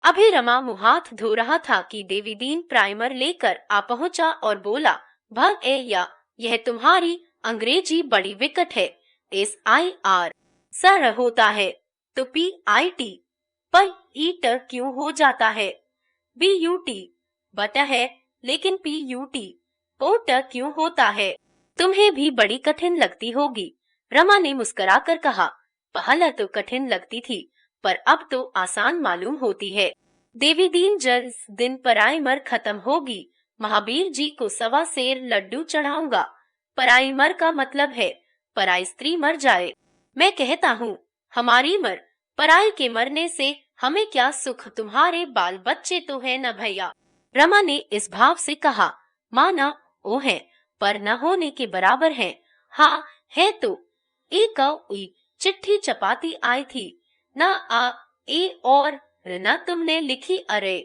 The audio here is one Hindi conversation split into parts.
अभी रमा मुंह हाथ धो रहा था कि देवीदीन प्राइमर लेकर आ पहुंचा और बोला, भग ए या, यह तुम्हारी अंग्रेजी बड़ी विकट है। SIR सर होता है तो PIT पर ईटर क्यों हो जाता है? BUT बटा है लेकिन PUT पोटर क्यों होता है? तुम्हें भी बड़ी कठिन लगती होगी। रमा ने मुस्कुराकर कहा, पहले तो कठिन लगती थी पर अब तो आसान मालूम होती है। देवीदीन जिस दिन प्राइमर खत्म होगी महावीर जी को 1.25 सेर लड्डू चढ़ाऊंगा। प्राइमर का मतलब है पराई स्त्री मर जाए। मैं कहता हूँ हमारी मर, पराई के मरने से हमें क्या सुख, तुम्हारे बाल बच्चे तो है न भैया। रमा ने इस भाव से कहा, माना ओ है पर न होने के बराबर है। हाँ है तो एक चिट्ठी चपाती आई थी न आ ए और न तुमने लिखी। अरे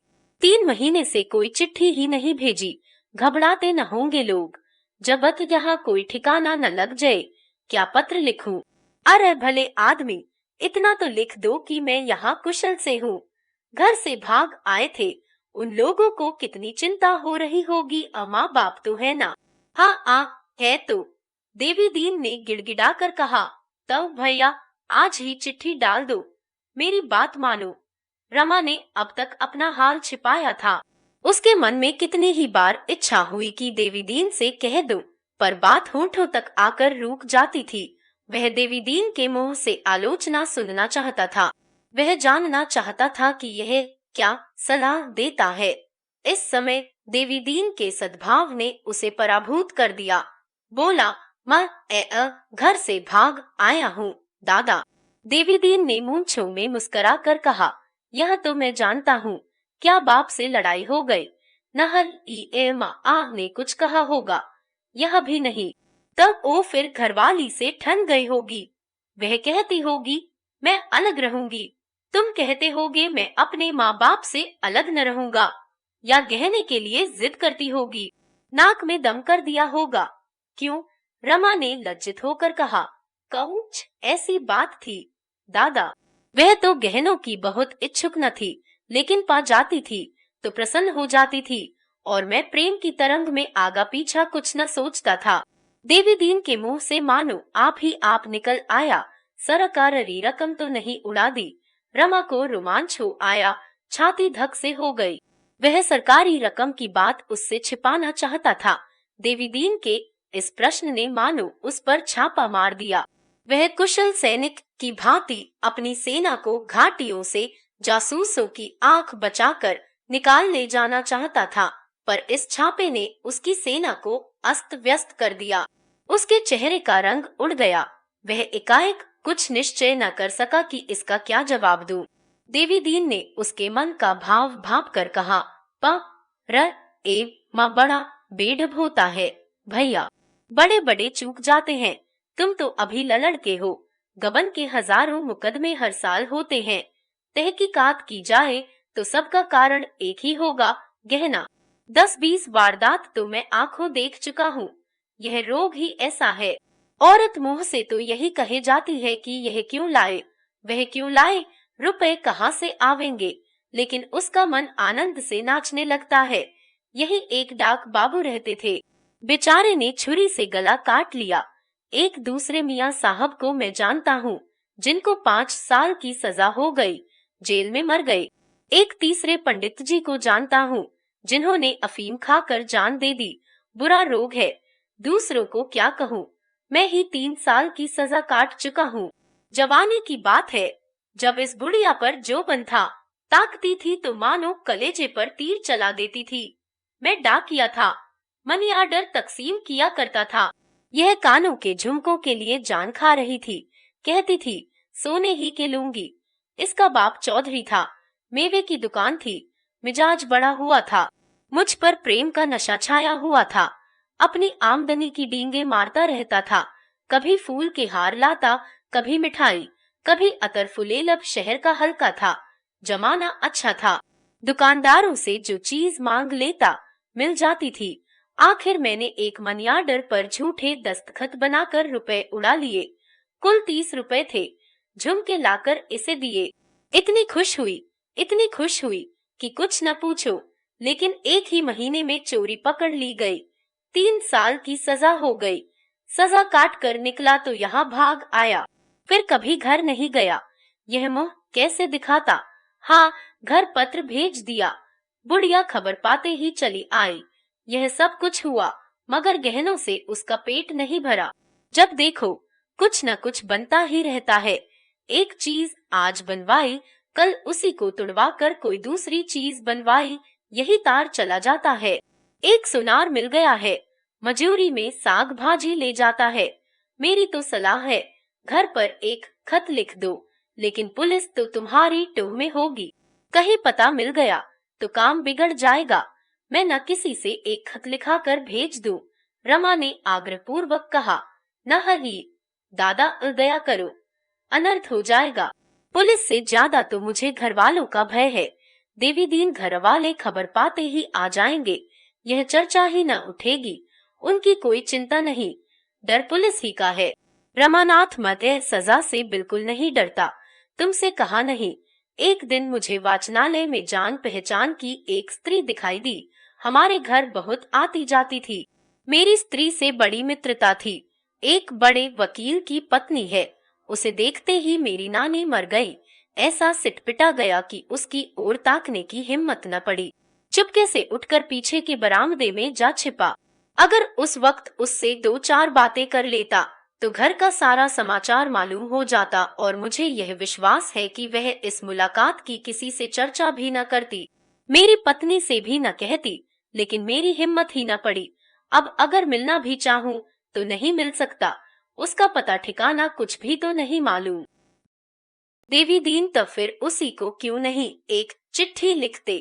3 महीने से कोई चिट्ठी ही नहीं भेजी। घबराते न होंगे लोग, जबत यहाँ कोई ठिकाना न लग जाए। क्या पत्र लिखूं? अरे भले आदमी, इतना तो लिख दो कि मैं यहाँ कुशल से हूँ। घर से भाग आए थे, उन लोगों को कितनी चिंता हो रही होगी। अम्मा बाप तो है ना? हाँ है तो, देवीदीन ने गिड़गिड़ाकर कहा। तब भैया आज ही चिट्ठी डाल दो, मेरी बात मानो। रमा ने अब तक अपना हाल छिपाया था। उसके मन में कितनी ही बार इच्छा हुई कि देवीदीन से कह दूं, पर बात होठों तक आकर रुक जाती थी। वह देवीदीन के मुंह से आलोचना सुनना चाहता था। वह जानना चाहता था कि यह क्या सलाह देता है। इस समय देवीदीन के सद्भाव ने उसे पराभूत कर दिया। बोला, मैं घर से भाग आया हूँ दादा। देवीदीन ने मूंछों में मुस्कुरा कर कहा, यह तो मैं जानता हूँ। क्या बाप से लड़ाई हो गई? नहल ने कुछ कहा होगा। यह भी नहीं, तब वो फिर घरवाली से ठन गई होगी। वह कहती होगी मैं अलग रहूंगी, तुम कहते होगे मैं अपने माँ बाप से अलग न रहूंगा, या गहने के लिए जिद करती होगी। नाक में दम कर दिया होगा। क्यों? रमा ने लज्जित होकर कहा, कुछ ऐसी बात थी दादा। वह तो गहनों की बहुत इच्छुक न थी, लेकिन पा जाती थी तो प्रसन्न हो जाती थी, और मैं प्रेम की तरंग में आगा पीछा कुछ न सोचता था। देवीदीन के मुंह से मानो आप ही आप निकल आया, सरकारी रकम तो नहीं उड़ा दी। रमा को रोमांच हो आया, छाती धक से हो गई। वह सरकारी रकम की बात उससे छिपाना चाहता था। देवीदीन के इस प्रश्न ने मानो उस पर छापा मार दिया। वह कुशल सैनिक की भांति अपनी सेना को घाटियों से जासूसों की आंख बचाकर निकाल ले जाना चाहता था, पर इस छापे ने उसकी सेना को अस्त व्यस्त कर दिया। उसके चेहरे का रंग उड़ गया। वह एकाएक कुछ निश्चय न कर सका कि इसका क्या जवाब दूं। देवीदीन ने उसके मन का भाव भांप कर कहा, माँ बड़ा बेढब होता है भैया, बड़े बड़े चूक जाते हैं। तुम तो अभी ललड़के हो। गबन के हजारों मुकदमे हर साल होते हैं। तहकीकात की जाए तो सबका कारण एक ही होगा, गहना। 10-20 वारदात तो मैं आंखों देख चुका हूँ। यह रोग ही ऐसा है। औरत मुंह से तो यही कहे जाती है कि यह क्यों लाए, वह क्यों लाए, रुपए कहाँ से आवेंगे, लेकिन उसका मन आनंद से नाचने लगता है। यही एक डाक बाबू रहते थे, बेचारे ने छुरी से गला काट लिया। एक दूसरे मियाँ साहब को मैं जानता हूँ, जिनको 5 साल की सजा हो गई, जेल में मर गए। एक तीसरे पंडित जी को जानता हूँ, जिन्होंने अफीम खाकर जान दे दी। बुरा रोग है, दूसरों को क्या कहूँ। मैं ही 3 साल की सजा काट चुका हूँ। जवानी की बात है, जब इस बुढ़िया पर जोबन था, ताकती थी तो मानो कलेजे पर तीर चला देती थी। मैं डाकिया था, मनी ऑर्डर तकसीम किया करता था। यह कानों के झुमकों के लिए जान खा रही थी, कहती थी सोने ही के लूंगी। इसका बाप चौधरी था, मेवे की दुकान थी, मिजाज बड़ा हुआ था। मुझ पर प्रेम का नशा छाया हुआ था। अपनी आमदनी की डींगे मारता रहता था। कभी फूल के हार लाता, कभी मिठाई, कभी अतर फुलेलब। शहर का हल्का था, जमाना अच्छा था। दुकानदारों से जो चीज मांग लेता मिल जाती थी। आखिर मैंने एक मनी ऑर्डर पर झूठे दस्तखत बनाकर रुपए उड़ा लिए। कुल 30 रुपए थे। झुमके लाकर इसे दिए। इतनी खुश हुई इतनी खुश हुई कि कुछ न पूछो। लेकिन एक ही महीने में चोरी पकड़ ली गई। 3 साल की सजा हो गई। सजा काट कर निकला तो यहाँ भाग आया। फिर कभी घर नहीं गया। यह मुंह कैसे दिखाता। हाँ, घर पत्र भेज दिया। बुढ़िया खबर पाते ही चली आई। यह सब कुछ हुआ, मगर गहनों से उसका पेट नहीं भरा। जब देखो कुछ न कुछ बनता ही रहता है। एक चीज आज बनवाई, कल उसी को तुड़वा कर कोई दूसरी चीज बनवाई, यही तार चला जाता है। एक सुनार मिल गया है, मजूरी में साग भाजी ले जाता है। मेरी तो सलाह है, घर पर एक खत लिख दो, लेकिन पुलिस तो तुम्हारी टोह में होगी। कहीं पता मिल गया तो काम बिगड़ जाएगा। मैं न किसी से एक खत लिखा कर भेज दूं। रमा ने आग्रहपूर्वक कहा। नहीं दादा, दया करो, अनर्थ हो जाएगा। पुलिस से ज्यादा तो मुझे घर वालों का भय है। देवी दीन घर वाले खबर पाते ही आ जाएंगे। यह चर्चा ही न उठेगी। उनकी कोई चिंता नहीं, डर पुलिस ही का है। रमानाथ मत सजा से बिल्कुल नहीं डरता। तुमसे कहा नहीं, एक दिन मुझे वाचनालय में जान पहचान की एक स्त्री दिखाई दी। हमारे घर बहुत आती जाती थी। मेरी स्त्री से बड़ी मित्रता थी। एक बड़े वकील की पत्नी है। उसे देखते ही मेरी नानी मर गई। ऐसा सिटपिटा गया कि उसकी ओर ताकने की हिम्मत न पड़ी। चुपके से उठकर पीछे के बरामदे में जा छिपा। अगर उस वक्त उससे 2-4 बातें कर लेता तो घर का सारा समाचार मालूम हो जाता, और मुझे यह विश्वास है कि वह इस मुलाकात की किसी से चर्चा भी न करती, मेरी पत्नी से भी न कहती। लेकिन मेरी हिम्मत ही न पड़ी। अब अगर मिलना भी चाहूं तो नहीं मिल सकता। उसका पता ठिकाना कुछ भी तो नहीं मालूम। देवी दीन तो फिर उसी को क्यों नहीं एक चिट्ठी लिखते।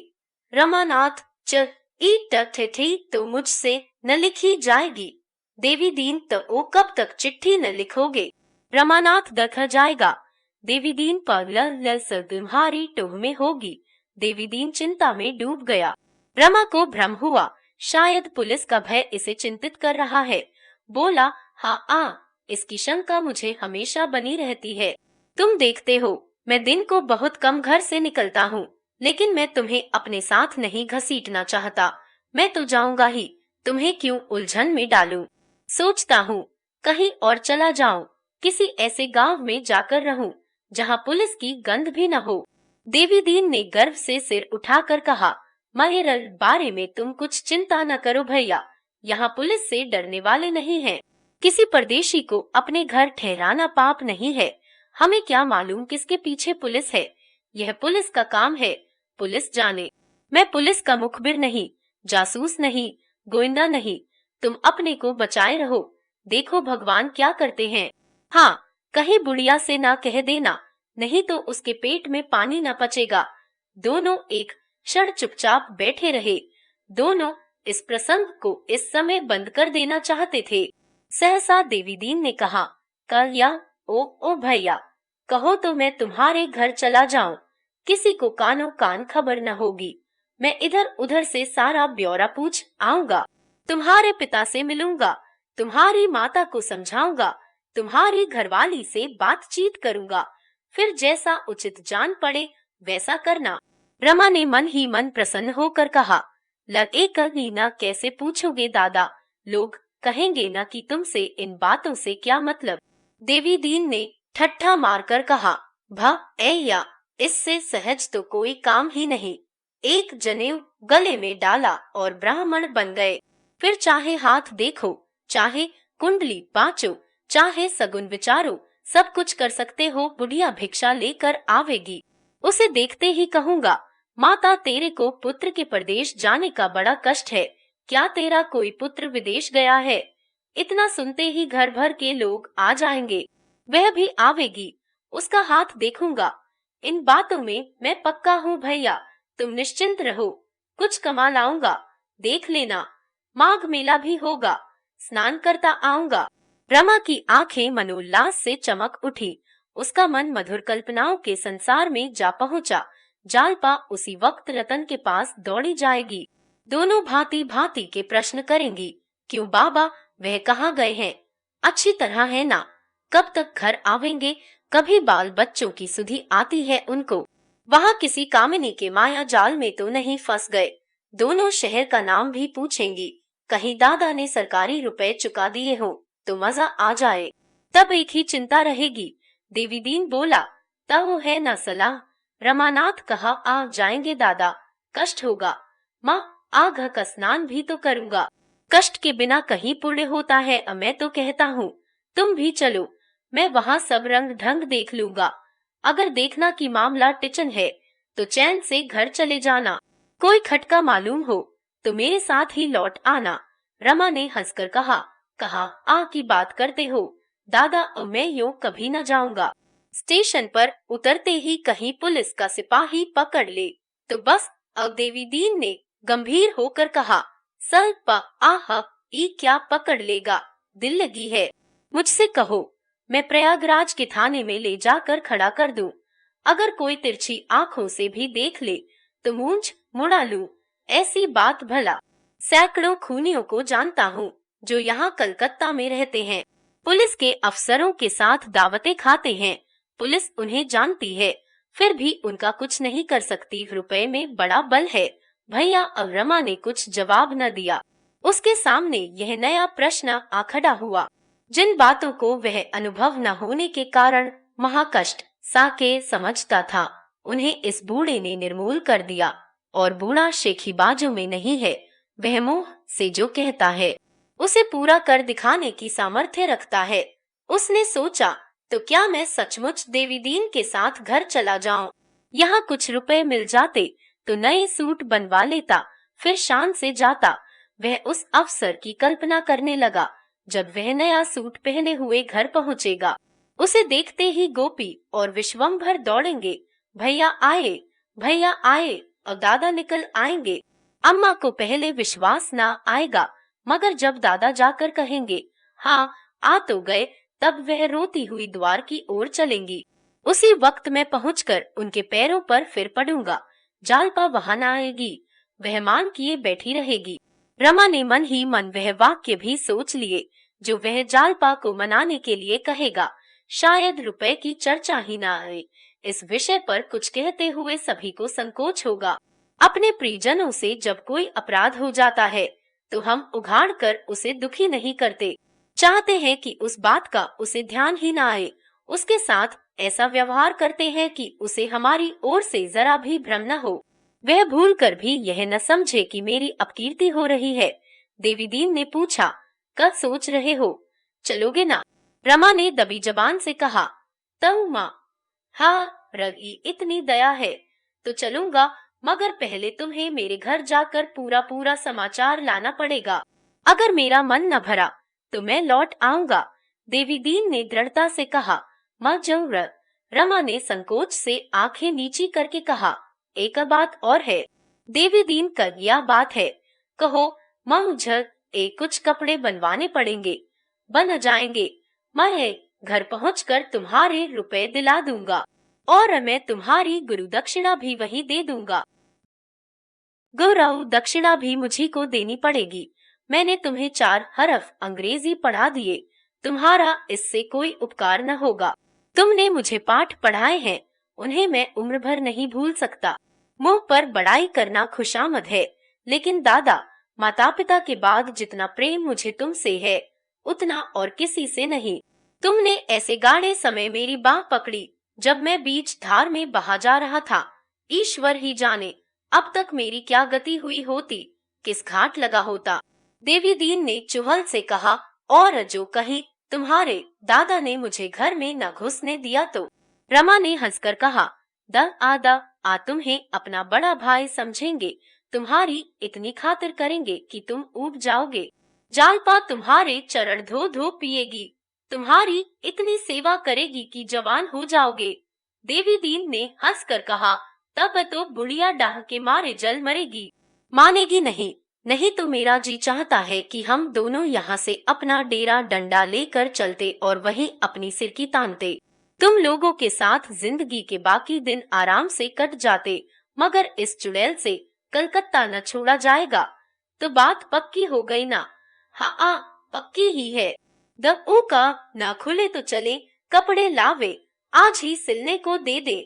रमानाथ चिट्ठी तो मुझसे न लिखी जाएगी। देवी दीन तो ओ कब तक चिट्ठी न लिखोगे। रमानाथ दख जाएगा। देवी दीन पागल तुम्हारी टोह में होगी। देवी दीन चिंता में डूब गया। रमा को भ्रम हुआ, शायद पुलिस का भय इसे चिंतित कर रहा है। बोला, हाँ इसकी शंका मुझे हमेशा बनी रहती है। तुम देखते हो मैं दिन को बहुत कम घर से निकलता हूँ, लेकिन मैं तुम्हें अपने साथ नहीं घसीटना चाहता। मैं तो जाऊंगा ही, तुम्हें क्यों उलझन में डालूं। सोचता हूँ कहीं और चला जाऊं, किसी ऐसे गांव में जाकर रहूं जहाँ पुलिस की गंध भी न हो। देवी दीन ने गर्व से सिर उठाकर कहा, मेरे बारे में तुम कुछ चिंता न करो भैया। यहाँ पुलिस से डरने वाले नहीं हैं। किसी परदेशी को अपने घर ठहराना पाप नहीं है। हमें क्या मालूम किसके पीछे पुलिस है। यह पुलिस का काम है, पुलिस जाने। मैं पुलिस का मुखबिर नहीं, जासूस नहीं, गोइंदा नहीं। तुम अपने को बचाए रहो, देखो भगवान क्या करते हैं। हाँ, कहीं बुढ़िया से ना कह देना, नहीं तो उसके पेट में पानी न पचेगा। दोनों एक क्षण चुपचाप बैठे रहे। दोनों इस प्रसंग को इस समय बंद कर देना चाहते थे। सहसा देवी दीन ने कहा, कल ओ भैया, कहो तो मैं तुम्हारे घर चला जाऊं। किसी को कानो कान खबर न होगी। मैं इधर उधर से सारा ब्यौरा पूछ आऊंगा। तुम्हारे पिता से मिलूंगा, तुम्हारी माता को समझाऊंगा, तुम्हारी घरवाली से बातचीत करूंगा। फिर जैसा उचित जान पड़े वैसा करना। रमा ने मन ही मन प्रसन्न होकर कहा, लगे कहीं ना कैसे पूछोगे दादा, लोग कहेंगे ना कि तुमसे इन बातों से क्या मतलब। देवी दीन ने ठट्ठा मारकर कहा, या इससे सहज तो कोई काम ही नहीं। एक जनेऊ गले में डाला और ब्राह्मण बन गए। फिर चाहे हाथ देखो, चाहे कुंडली बाँचो, चाहे सगुन विचारो, सब कुछ कर सकते हो। बुढ़िया भिक्षा लेकर आवेगी, उसे देखते ही कहूंगा, माता तेरे को पुत्र के परदेश जाने का बड़ा कष्ट है। क्या तेरा कोई पुत्र विदेश गया है। इतना सुनते ही घर भर के लोग आ जाएंगे। वह भी आवेगी, उसका हाथ देखूंगा। इन बातों में मैं पक्का हूँ भैया, तुम निश्चिंत रहो। कुछ कमा लाऊंगा, देख लेना। माघ मेला भी होगा, स्नान करता आऊंगा। रमा की आंखें मनोल्लास से चमक उठी। उसका मन मधुर कल्पनाओं के संसार में जा पहुंचा। जालपा उसी वक्त रतन के पास दौड़ी जाएगी। दोनों भांति भांति के प्रश्न करेंगी। क्यों बाबा, वह कहाँ गए हैं? अच्छी तरह है ना? कब तक घर आवेंगे? कभी बाल बच्चों की सुधि आती है उनको? वहाँ किसी कामिनी के माया जाल में तो नहीं फंस गए। दोनों शहर का नाम भी पूछेंगी, कहीं दादा ने सरकारी रुपए चुका दिए हो तो मजा आ जाए, तब एक ही चिंता रहेगी। देवीदीन बोला, तब वो है न सलाह। रमानाथ कहा, आ जाएंगे दादा, कष्ट होगा। माँ, आग का स्नान भी तो करूंगा, कष्ट के बिना कहीं पुण्य होता है। मैं तो कहता हूँ तुम भी चलो, मैं वहाँ सब रंग ढंग देख लूंगा। अगर देखना कि मामला टिचन है तो चैन से घर चले जाना, कोई खटका मालूम हो तो मेरे साथ ही लौट आना। रमा ने हंसकर कहा, आ की बात करते हो दादा, अब मैं यूं कभी न जाऊंगा। स्टेशन पर उतरते ही कहीं पुलिस का सिपाही पकड़ ले तो बस। अब देवीदीन ने गंभीर होकर कहा, सर आह, ई क्या पकड़ लेगा, दिल लगी है, मुझसे कहो, मैं प्रयागराज के थाने में ले जाकर खड़ा कर दूं। अगर कोई तिरछी आंखों से भी देख ले तो मूंछ मुड़ा लूं। ऐसी बात भला सैकड़ों खूनियों को जानता हूँ जो यहाँ कलकत्ता में रहते हैं, पुलिस के अफसरों के साथ दावतें खाते हैं। पुलिस उन्हें जानती है, फिर भी उनका कुछ नहीं कर सकती। रुपए में बड़ा बल है भैया। अब रमा ने कुछ जवाब न दिया। उसके सामने यह नया प्रश्न आ खड़ा हुआ, जिन बातों को वह अनुभव न होने के कारण महाकष्ट साके समझता था, उन्हें इस बूढ़े ने निर्मूल कर दिया। और बूढ़ा शेखीबाजों में नहीं है, वह मुंह से जो कहता है उसे पूरा कर दिखाने की सामर्थ्य रखता है। उसने सोचा, तो क्या मैं सचमुच देवीदीन के साथ घर चला जाऊं? यहाँ कुछ रुपए मिल जाते तो नए सूट बनवा लेता, फिर शान से जाता। वह उस अवसर की कल्पना करने लगा जब वह नया सूट पहने हुए घर पहुँचेगा। उसे देखते ही गोपी और विश्वंभर दौड़ेंगे, भैया आए, भैया आए, और दादा निकल आएंगे। अम्मा को पहले विश्वास ना आएगा, मगर जब दादा जाकर कहेंगे, हाँ आ तो गए, तब वह रोती हुई द्वार की ओर चलेंगी। उसी वक्त मैं पहुंचकर उनके पैरों पर फिर पड़ूंगा। जालपा वहां न आएगी, वह मान किए बैठी रहेगी। रमा ने मन ही मन वह वाक्य भी सोच लिए जो वह जालपा को मनाने के लिए कहेगा। शायद रुपए की चर्चा ही ना आए। इस विषय पर कुछ कहते हुए सभी को संकोच होगा। अपने परिजनों से जब कोई अपराध हो जाता है तो हम उघाड़ कर उसे दुखी नहीं करते, चाहते हैं कि उस बात का उसे ध्यान ही ना आए। उसके साथ ऐसा व्यवहार करते हैं कि उसे हमारी ओर से जरा भी भ्रम न हो, वह भूल कर भी यह न समझे कि मेरी अपकीर्ति हो रही है। देवीदीन ने पूछा, कब सोच रहे हो, चलोगे ना? रमा ने दबी जबान से कहा, तऊ माँ, हाँ रगी इतनी दया है तो चलूंगा, मगर पहले तुम्हें मेरे घर जाकर पूरा पूरा समाचार लाना पड़ेगा। अगर मेरा मन न भरा तो मैं लौट आऊंगा। देवीदीन ने दृढ़ता से कहा, माँ जरूर। रमा ने संकोच से आंखें नीची करके कहा, एक बात और है। देवीदीन कर यह बात है, कहो माँ। मुझे कुछ कपड़े बनवाने पड़ेंगे, बन जाएंगे। मैं घर पहुंचकर तुम्हारे रुपए दिला दूंगा और मैं तुम्हारी गुरु दक्षिणा भी वही दे दूंगा। गुरु दक्षिणा भी मुझी को देनी पड़ेगी। मैंने तुम्हें 4 हरफ अंग्रेजी पढ़ा दिए, तुम्हारा इससे कोई उपकार न होगा। तुमने मुझे पाठ पढ़ाए हैं, उन्हें मैं उम्र भर नहीं भूल सकता। मुंह पर बड़ाई करना खुशामद है, लेकिन दादा, माता पिता के बाद जितना प्रेम मुझे तुमसे है उतना और किसी से नहीं। तुमने ऐसे गाढ़े समय मेरी बाह पकड़ी जब मैं बीच धार में बहा जा रहा था। ईश्वर ही जाने अब तक मेरी क्या गति हुई होती, किस घाट लगा होता। देवीदीन ने चुहल से कहा, और जो कहीं तुम्हारे दादा ने मुझे घर में न घुसने दिया तो। रमा ने हंसकर कहा, आ तुम्हें अपना बड़ा भाई समझेंगे, तुम्हारी इतनी खातिर करेंगे कि तुम ऊब जाओगे। जालपा तुम्हारे चरण धो धो पिएगी, तुम्हारी इतनी सेवा करेगी कि जवान हो जाओगे। देवीदीन ने हंसकर कहा, तब तो बुढ़िया डाह के मारे जल मरेगी। मानेगी नहीं, नहीं तो मेरा जी चाहता है कि हम दोनों यहाँ से अपना डेरा डंडा लेकर चलते और वहीं अपनी सिरकी तानते। तुम लोगों के साथ जिंदगी के बाकी दिन आराम से कट जाते, मगर इस चुड़ैल से कलकत्ता न छोड़ा जाएगा। तो बात पक्की हो गई ना? हाँ पक्की ही है। का ना खुले तो चले, कपड़े लावे, आज ही सिलने को दे दे।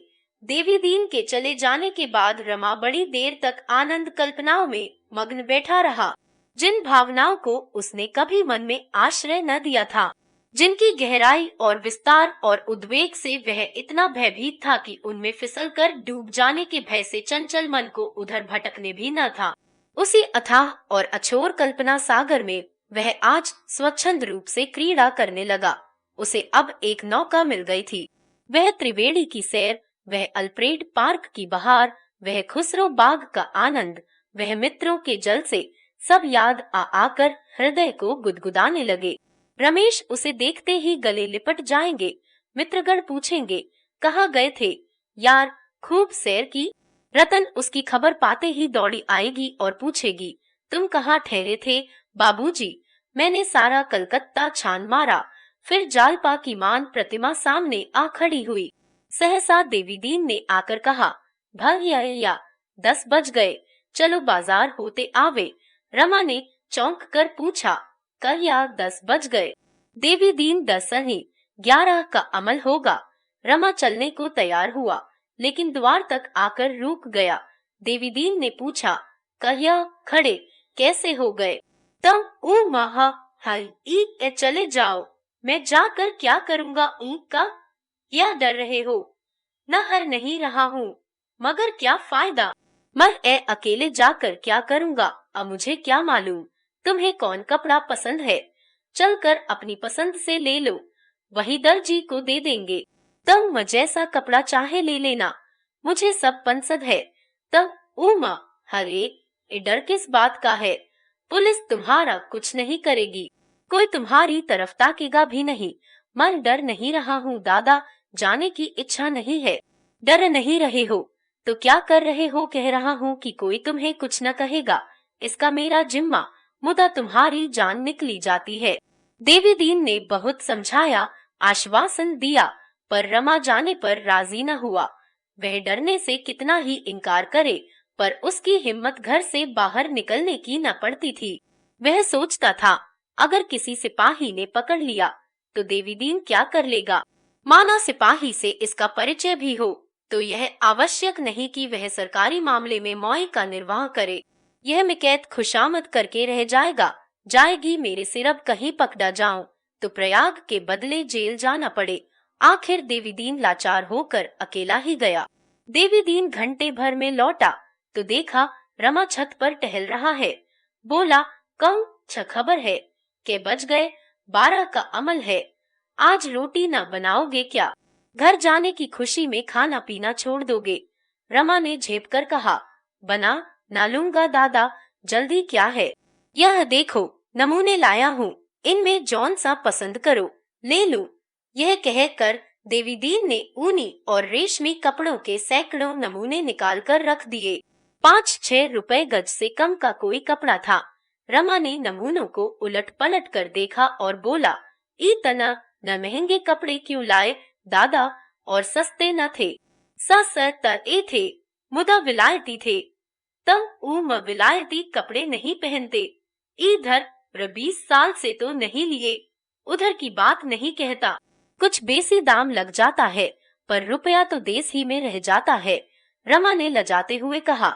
देवी दीन के चले जाने के बाद रमा बड़ी देर तक आनंद कल्पनाओं में मग्न बैठा रहा, जिन भावनाओं को उसने कभी मन में आश्रय न दिया था, जिनकी गहराई और विस्तार और उद्वेग से वह इतना भयभीत था कि उनमें फिसलकर डूब जाने के भय से चंचल मन को उधर भटकने भी न था। उसी अथाह और अछोर कल्पना सागर में वह आज स्वच्छंद रूप से क्रीड़ा करने लगा। उसे अब एक नौका मिल गई थी। वह त्रिवेणी की सैर, वह अल्फ्रेड पार्क की बहार, वह खुसरो बाग का आनंद, वह मित्रों के जल से सब याद आकर हृदय को गुदगुदाने लगे। रमेश उसे देखते ही गले लिपट जाएंगे। मित्रगण पूछेंगे, कहाँ गए थे यार, खूब सैर की? रतन उसकी खबर पाते ही दौड़ी आएगी और पूछेगी, तुम कहाँ ठहरे थे बाबूजी? मैंने सारा कलकत्ता छान मारा। फिर जालपा की मान प्रतिमा सामने आ खड़ी हुई। सहसा देवीदीन ने आकर कहा, भैया 10 बज गए, चलो बाजार होते आवे। रमा ने चौंक कर पूछा, कहिया 10 बज गए? देवीदीन 10 नहीं 11 का अमल होगा। रमा चलने को तैयार हुआ, लेकिन द्वार तक आकर रुक गया। देवीदीन ने पूछा, कहिया खड़े कैसे हो गए? तम ऊ महा हाय ई चले जाओ, मैं जाकर क्या करूँगा ऊँट का? या डर रहे हो? न हर नहीं रहा हूँ, मगर क्या फायदा? मैं अकेले जाकर क्या करूँगा? अब मुझे क्या मालूम तुम्हें कौन कपड़ा पसंद है? चलकर अपनी पसंद से ले लो, वही दर्जी को दे देंगे। तुम जैसा कपड़ा चाहे ले लेना, मुझे सब पसंद है। तब उमा, हरे डर किस बात का है? पुलिस तुम्हारा कुछ नहीं करेगी, कोई तुम्हारी तरफ ताकेगा भी नहीं। मैं डर नहीं रहा हूँ दादा, जाने की इच्छा नहीं है। डर नहीं रहे हो तो क्या कर रहे हो? कह रहा हूँ कि कोई तुम्हें कुछ न कहेगा, इसका मेरा जिम्मा, मुदा तुम्हारी जान निकली जाती है। देवीदीन ने बहुत समझाया, आश्वासन दिया, पर रमा जाने पर राजी न हुआ। वह डरने से कितना ही इनकार करे, पर उसकी हिम्मत घर से बाहर निकलने की न पड़ती थी। वह सोचता था, अगर किसी सिपाही ने पकड़ लिया तो देवीदीन क्या कर लेगा? माना सिपाही से इसका परिचय भी हो तो यह आवश्यक नहीं कि वह सरकारी मामले में मौई का निर्वाह करे। यह मिकैत खुशामद करके रह जाएगी मेरे सिर अब कहीं पकड़ा जाऊं तो प्रयाग के बदले जेल जाना पड़े। आखिर देवीदीन लाचार होकर अकेला ही गया। देवीदीन घंटे भर में लौटा तो देखा रमा छत पर टहल रहा है। बोला, कौन खबर है? के बज गए? 12 का अमल है। आज रोटी न बनाओगे क्या? घर जाने की खुशी में खाना पीना छोड़ दोगे? रमा ने झेप कर कहा, बना ना लूंगा दादा, जल्दी क्या है? यह देखो नमूने लाया हूँ, इनमें जौन सा पसंद करो ले लो। यह कहकर देवीदीन ने ऊनी और रेशमी कपड़ों के सैकड़ों नमूने निकाल कर रख दिए। 5-6 रुपए गज से कम का कोई कपड़ा था। रमा ने नमूनों को उलट पलट कर देखा और बोला, इतना न महंगे कपड़े क्यों लाए दादा, और सस्ते न थे? सस्ते थे, मुदा विलायती थे। तब विलायती कपड़े नहीं पहनते। इधर 20 साल से तो नहीं लिए, उधर की बात नहीं कहता। कुछ बेसी दाम लग जाता है, पर रुपया तो देश ही में रह जाता है। रमा ने लजाते हुए कहा,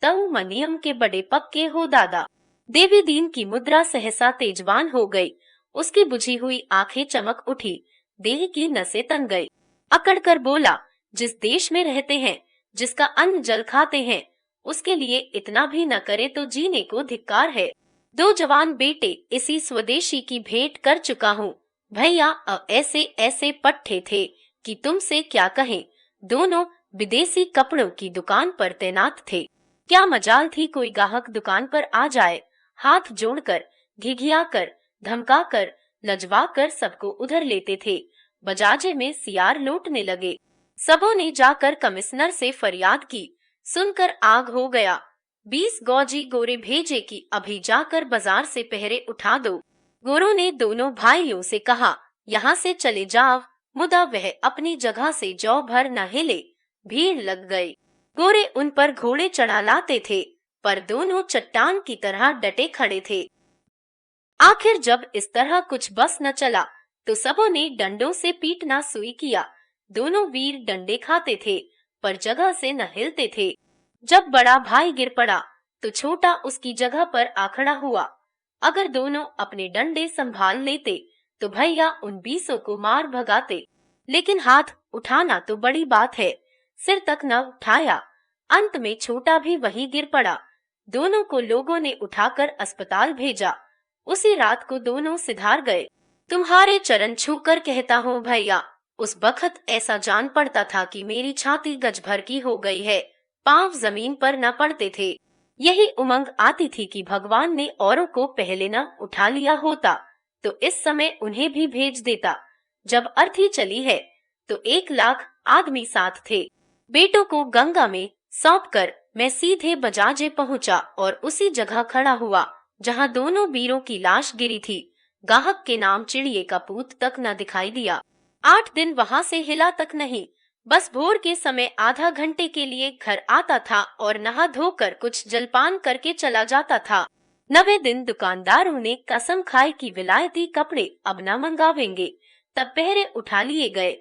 तुम नियम के बड़े पक्के हो दादा। देवीदीन की मुद्रा सहसा तेजवान हो गई। उसकी बुझी हुई आंखें चमक उठी, देह की नसें तन गई। अकड़ कर बोला, जिस देश में रहते हैं, जिसका अन्न जल खाते हैं, उसके लिए इतना भी न करे तो जीने को धिक्कार है। 2 जवान बेटे इसी स्वदेशी की भेंट कर चुका हूँ। भैया ऐसे ऐसे पट्टे थे कि तुमसे क्या कहें। दोनों विदेशी कपड़ों की दुकान पर तैनात थे। क्या मजाल थी कोई ग्राहक दुकान पर आ जाए। हाथ जोड़कर, घिघियाकर, धमकाकर, लजवाकर सबको उधर लेते थे। बजाजे में सियार लूटने लगे। सबों ने जाकर कमिश्नर से फरियाद की। सुनकर आग हो गया। 20 गौजी गोरे भेजे कि अभी जाकर बाजार से पहरे उठा दो। गोरों ने दोनों भाइयों से कहा, यहाँ से चले जाओ, मुदा वह अपनी जगह से जौ भर न हिले। भीड़ लग गई। गोरे उन पर घोड़े चढ़ा लाते थे, पर दोनों चट्टान की तरह डटे खड़े थे। आखिर जब इस तरह कुछ बस न चला तो सबों ने डंडों से पीटना शुरू किया। दोनों वीर डंडे खाते थे, पर जगह से न हिलते थे। जब बड़ा भाई गिर पड़ा तो छोटा उसकी जगह पर आ खड़ा हुआ। अगर दोनों अपने डंडे संभाल लेते तो भैया उन 20 को मार भगाते, लेकिन हाथ उठाना तो बड़ी बात है, सिर तक न उठाया। अंत में छोटा भी वहीं गिर पड़ा। दोनों को लोगों ने उठाकर अस्पताल भेजा। उसी रात को दोनों सिधार गए। तुम्हारे चरण छूकर कहता हूँ भैया, उस बखत ऐसा जान पड़ता था कि मेरी छाती गज भर की हो गई है। पांव जमीन पर न पड़ते थे। यही उमंग आती थी कि भगवान ने औरों को पहले न उठा लिया होता तो इस समय उन्हें भी भेज देता। जब अर्थी चली है तो 1 लाख आदमी साथ थे। बेटों को गंगा में सौंपकर मैं सीधे बजाजे पहुंचा और उसी जगह खड़ा हुआ जहां दोनों वीरों की लाश गिरी थी। गाहक के नाम चिड़िए का पूत तक न दिखाई दिया। 8 दिन वहां से हिला तक नहीं। बस भोर के समय आधा घंटे के लिए घर आता था और नहा धोकर कुछ जलपान करके चला जाता था। 9वें दिन दुकानदारों ने कसम खाई कि विलायती कपड़े अब न मंगावेंगे। तब पहरे उठा लिए गए।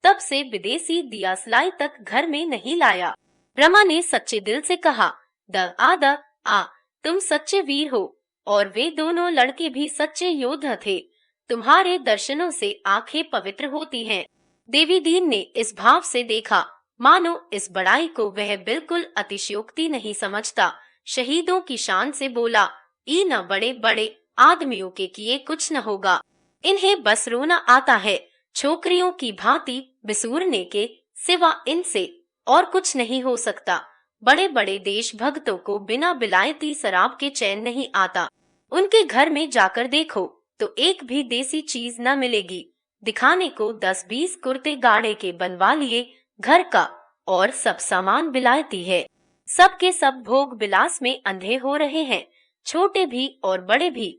तब से विदेशी दिया सलाई तक घर में नहीं लाया। रमा ने सच्चे दिल से कहा, द आ तुम सच्चे वीर हो। और वे दोनों लड़के भी सच्चे योद्धा थे। तुम्हारे दर्शनों से आंखें पवित्र होती हैं। देवी दीन ने इस भाव से देखा मानो इस बड़ाई को वह बिल्कुल अतिशयोक्ति नहीं समझता। शहीदों की शान से बोला, ई न बड़े बड़े आदमियों के किए कुछ न होगा। इन्हें बस रोना आता है, छोकरियों की भांति बिसूरने के सिवा इनसे और कुछ नहीं हो सकता। बड़े बड़े देशभक्तों को बिना बिलायती शराब के चैन नहीं आता। उनके घर में जाकर देखो तो एक भी देसी चीज न मिलेगी। दिखाने को 10-20 कुर्ते गाड़े के बनवा लिए घर का, और सब सामान बिलायती है। सब के सब भोग विलास में अंधे हो रहे हैं, छोटे भी और बड़े भी।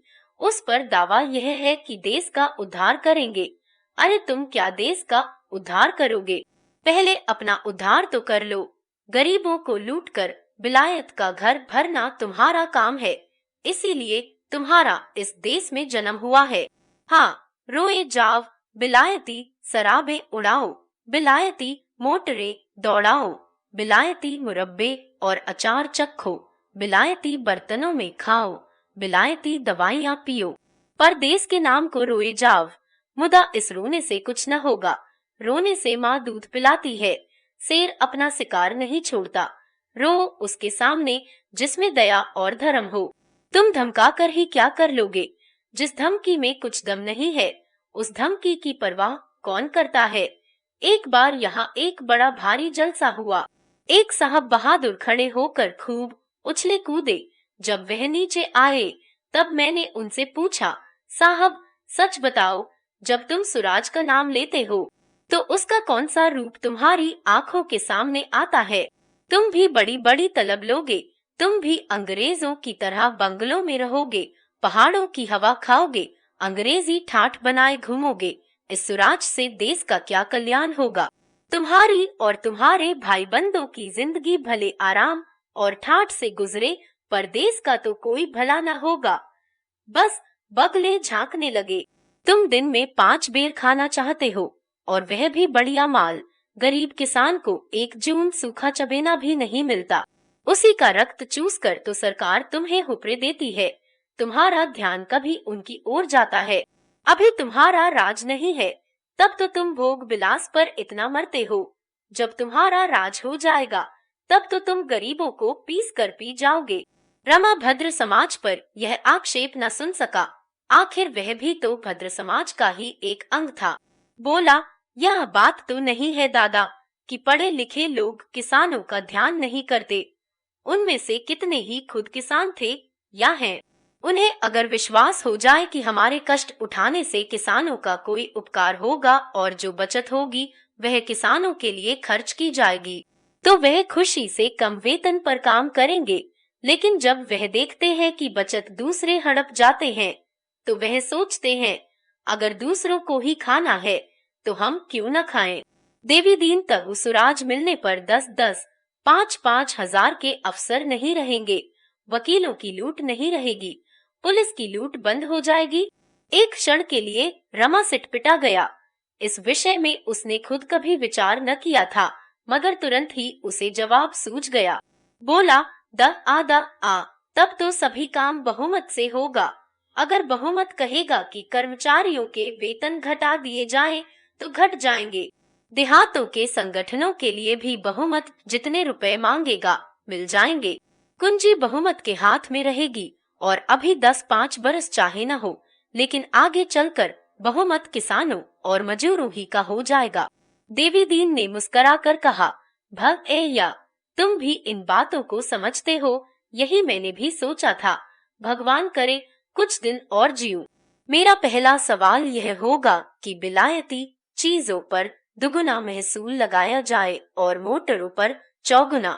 उस पर दावा यह है कि देश का उद्धार करेंगे। अरे तुम क्या देश का उद्धार करोगे? पहले अपना उद्धार तो कर लो। गरीबों को लूटकर बिलायत का घर भरना तुम्हारा काम है, इसीलिए तुम्हारा इस देश में जन्म हुआ है। हाँ, रोए जाओ, बिलायती शराबें उड़ाओ, बिलायती मोटरें दौड़ाओ, बिलायती मुरब्बे और अचार चखो, बिलायती बर्तनों में खाओ, बिलायती दवाइयाँ पियो। पर देश के नाम को रोए जाओ। मुदा इस रोने से कुछ न होगा। रोने से माँ दूध पिलाती है। शेर अपना शिकार नहीं छोड़ता। रो उसके सामने जिसमें दया और धर्म हो। तुम धमका कर ही क्या कर लोगे? जिस धमकी में कुछ दम नहीं है, उस धमकी की परवाह कौन करता है? एक बार यहाँ एक बड़ा भारी जलसा हुआ। एक साहब बहादुर खड़े होकर खूब उछले कूदे। जब वह नीचे आए तब मैंने उनसे पूछा, साहब सच बताओ, जब तुम सुराज का नाम लेते हो तो उसका कौन सा रूप तुम्हारी आंखों के सामने आता है? तुम भी बड़ी बड़ी तलब लोगे, तुम भी अंग्रेजों की तरह बंगलों में रहोगे, पहाड़ों की हवा खाओगे, अंग्रेजी ठाठ बनाए घूमोगे। इस सुराज से देश का क्या कल्याण होगा? तुम्हारी और तुम्हारे भाई बंदों की जिंदगी भले आराम और ठाठ से गुजरे, पर देश का तो कोई भला न होगा। बस बगले झांकने लगे। तुम दिन में 5 बेर खाना चाहते हो, और वह भी बढ़िया माल। गरीब किसान को 1 जून सूखा चबेना भी नहीं मिलता। उसी का रक्त चूस कर तो सरकार तुम्हें हुपरे देती है। तुम्हारा ध्यान कभी उनकी ओर जाता है? अभी तुम्हारा राज नहीं है, तब तो तुम भोग विलास पर इतना मरते हो। जब तुम्हारा राज हो जाएगा तब तो तुम गरीबों को पीस कर पी जाओगे। रमा भद्र समाज पर यह आक्षेप न सुन सका। आखिर वह भी तो भद्र समाज का ही एक अंग था। बोला, यह बात तो नहीं है दादा कि पढ़े लिखे लोग किसानों का ध्यान नहीं करते। उनमें से कितने ही खुद किसान थे या हैं। उन्हें अगर विश्वास हो जाए कि हमारे कष्ट उठाने से किसानों का कोई उपकार होगा और जो बचत होगी वह किसानों के लिए खर्च की जाएगी, तो वह खुशी से कम वेतन पर काम करेंगे। लेकिन जब वह देखते हैं कि बचत दूसरे हड़प जाते हैं तो वह सोचते हैं, अगर दूसरों को ही खाना है तो हम क्यों न खाएं। देवी दीन तक सुराज मिलने पर 10-10, 5-5 हजार के अफसर नहीं रहेंगे, वकीलों की लूट नहीं रहेगी, पुलिस की लूट बंद हो जाएगी। एक क्षण के लिए रमा सिटपिटा गया। इस विषय में उसने खुद कभी विचार न किया था, मगर तुरंत ही उसे जवाब सूझ गया। बोला, द आ। तब तो सभी काम बहुमत से होगा। अगर बहुमत कहेगा कि कर्मचारियों के वेतन घटा दिए जाएं, तो घट जाएंगे। देहातों के संगठनों के लिए भी बहुमत जितने रुपए मांगेगा मिल जाएंगे। कुंजी बहुमत के हाथ में रहेगी और अभी 10-5 बरस चाहे न हो, लेकिन आगे चलकर बहुमत किसानों और मजदूरों ही का हो जाएगा। देवीदीन ने मुस्कुराकर कहा, भगैया, तुम भी इन बातों को समझते हो, यही मैंने भी सोचा था। भगवान करे कुछ दिन और जीऊं। मेरा पहला सवाल यह होगा कि विलायती चीजों पर दुगुना महसूल लगाया जाए और मोटरों पर चौगुना।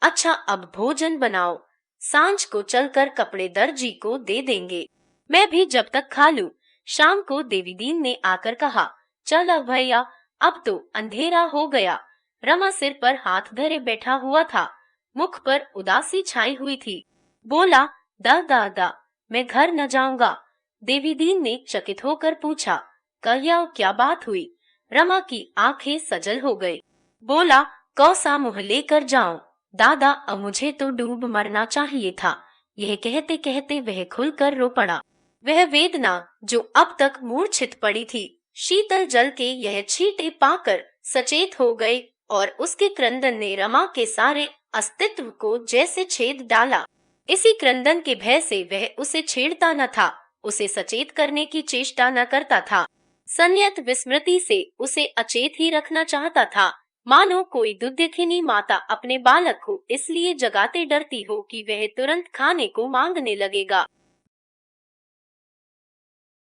अच्छा, अब भोजन बनाओ, सांझ को चलकर कपड़े दर्जी को दे देंगे, मैं भी जब तक खा लूं। शाम को देवीदीन ने आकर कहा, चल अब भैया, अब तो अंधेरा हो गया। रमा सिर पर हाथ धरे बैठा हुआ था, मुख पर उदासी छाई हुई थी। बोला, दादा, मैं घर न जाऊंगा। देवीदीन ने चकित होकर पूछा, कहिया क्या बात हुई? रमा की आंखें सजल हो गई। बोला, कौसा मुंह लेकर जाऊं दादा, अब मुझे तो डूब मरना चाहिए था। यह कहते कहते वह खुलकर रो पड़ा। वह वेदना जो अब तक मूर्छित पड़ी थी, शीतल जल के यह छींटे पाकर सचेत हो गई और उसके क्रंदन ने रमा के सारे अस्तित्व को जैसे छेद डाला। इसी क्रंदन के भय से वह उसे छेड़ता न था, उसे सचेत करने की चेष्टा न करता था। संयत विस्मृति से उसे अचेत ही रखना चाहता था, मानो कोई दुर्देखिनी माता अपने बालक को इसलिए जगाते डरती हो कि वह तुरंत खाने को मांगने लगेगा।